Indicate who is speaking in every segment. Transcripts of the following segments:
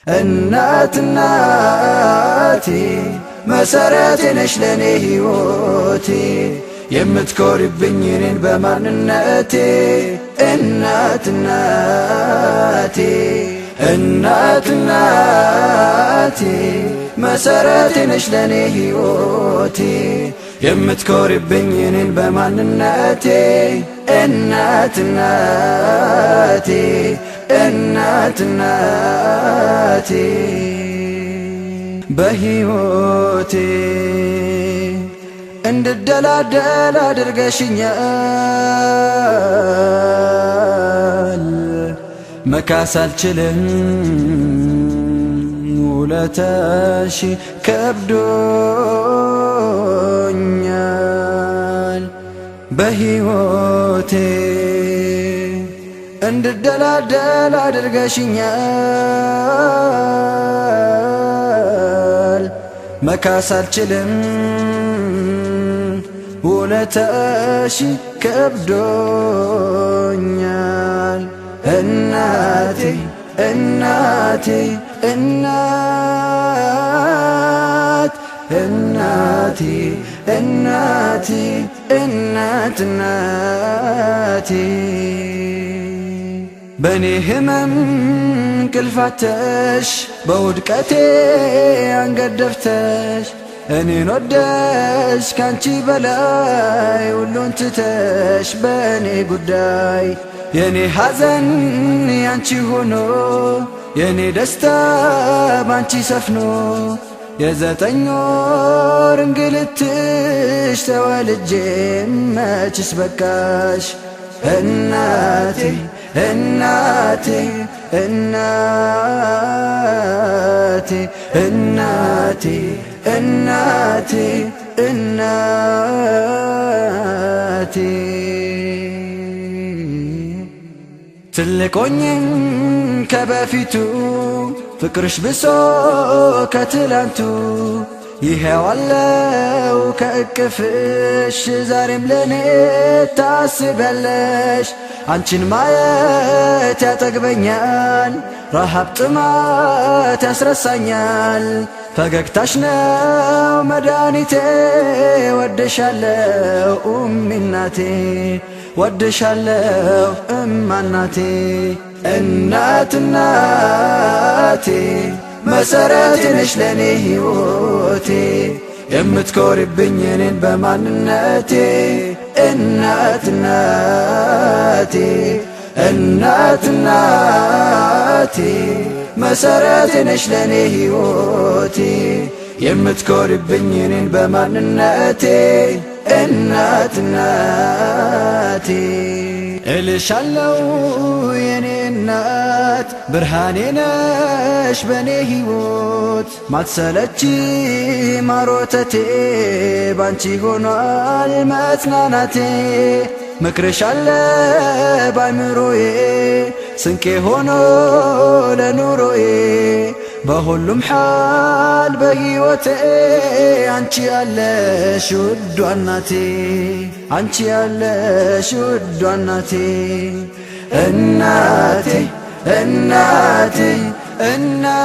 Speaker 1: እናት እናቴ መሰረቴ ነሽ ለኔ ሕይወቴ የምትኮሪብኝ እኔን በማንነቴ እናት እናቴ እናት እናቴ መሰረቴ ነሽ ለኔ ሕይወቴ የምትኮሪብኝ እኔን በማንነቴ እናት እናቴ እናት እናቴ በሕይወቴ እንድደላደል አድርገሽኛል መካስ አልችልም ውለታሽ ከብዶኛል በሕይወቴ እንድደላደል አድርገሽኛል መካስ አልችልም ውለታሽ ከብዶኛል እናቴ እናቴ እናት እናቴ እናቴ እናት እናቴ በኔ ህመም እንቅልፋተሽ በውድቀቴ አንገት ደፍተሽ እኔን ወደሽ ካንቺ በላይ ሁሉን ትተሽ በእኔ ጉዳይ የኔ ሐዘን ያንቺ ሆኖ የኔ ደስታ ባንቺ ሰፍኖ የዘጠኝ ወር እንግልትሽ ተወልጄ መችስ በቃሽ እናቴ እናቴ እናቴ እናቴ እናቴ እናቴ ትልቆኝም ከበፊቱ ፍቅርሽ ብሶ ከትላንቱ ይሄው አለው ከእቅፍሽ ዛሬም ለኔ ታስቢያለሽ አንቺን ማየት ያጠግበኛል ረሃብ ጥማት ያስረሳኛል ፈገግታሽ ነው መድኃኒቴ ወድሻለሁ እናቴ ወድሻለሁ እናቴ እናት እናቴ መሰረቴ ነሽ ለኔ ሕይወቴ የምትኮሪብኝ እኔን በማንነቴ እናት እናቴ እናት እናቴ መሰረቴ ነሽ ለኔ ሕይወቴ የምትኮሪብኝ እኔን በማንነቴ እናት እናቴ እልሻለሁ የኔ እናት ብርሃኔ ነሽ በኔ ሕይወት ማትሰለቺ ማሮተቴ ባንቺ ሆኗል መጽናናቴ ምክርሽ አለ ባይምሮዬ ስንቄ ሆኖ ለኑሮዬ በሁሉም ሓል በሕይወቴ አንቺ ያለሽ ውዷ እናቴ አንቺ ያለሽ ውዷ እናቴ እናቴ እናቴ እናቴ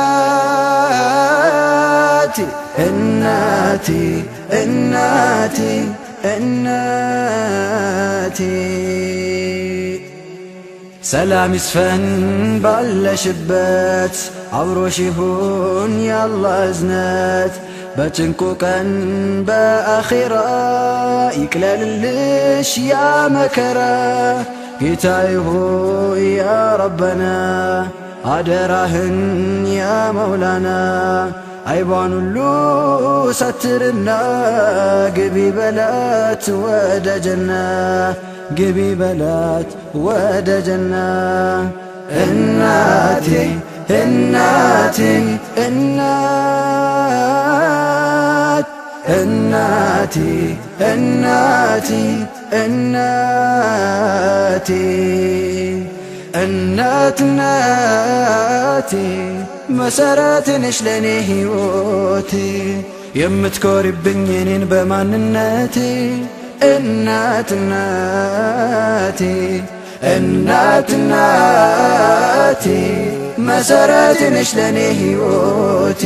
Speaker 1: እናቴ እናቴ እናቴ ሰላም ይስፈን ባለሽበት አብሮሽ ይሁን ያላህ እዝነት በጭንቁ ቀን በአኺራ ይቅለልልሽ ያ መከራ ጌታዬ ሆይ ያ ረበና አደራህን ያ መውላና አይቧን ሁሉ ሰትርና ግቢ በላት ወደ ጀና ግቢ በላት ወደ ጀና እናቴ እናቴ እናት እናቴ እናቴ እናቴ እናት እናቴ መሰረቴ ነሽ ለኔ ሕይወቴ የምትኮሪብኝ እኔን በማንነቴ እናት እናቴ እናት እናቴ መሰረቴ ነሽ ለኔ ሕይወቴ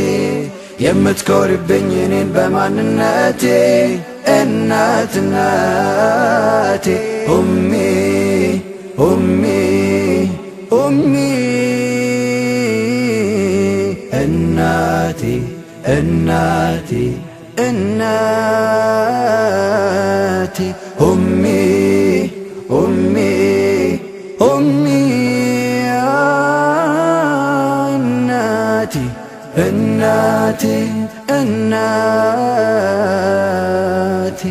Speaker 1: የምትኮሪብኝ እኔን በማንነቴ እናት እናቴ ኡሚ ኡሚ ኡሚ እናቴ እናቴ እናቴ ኡሚ ኡሚ ኡሚ እናቴ እናቴ እናቴ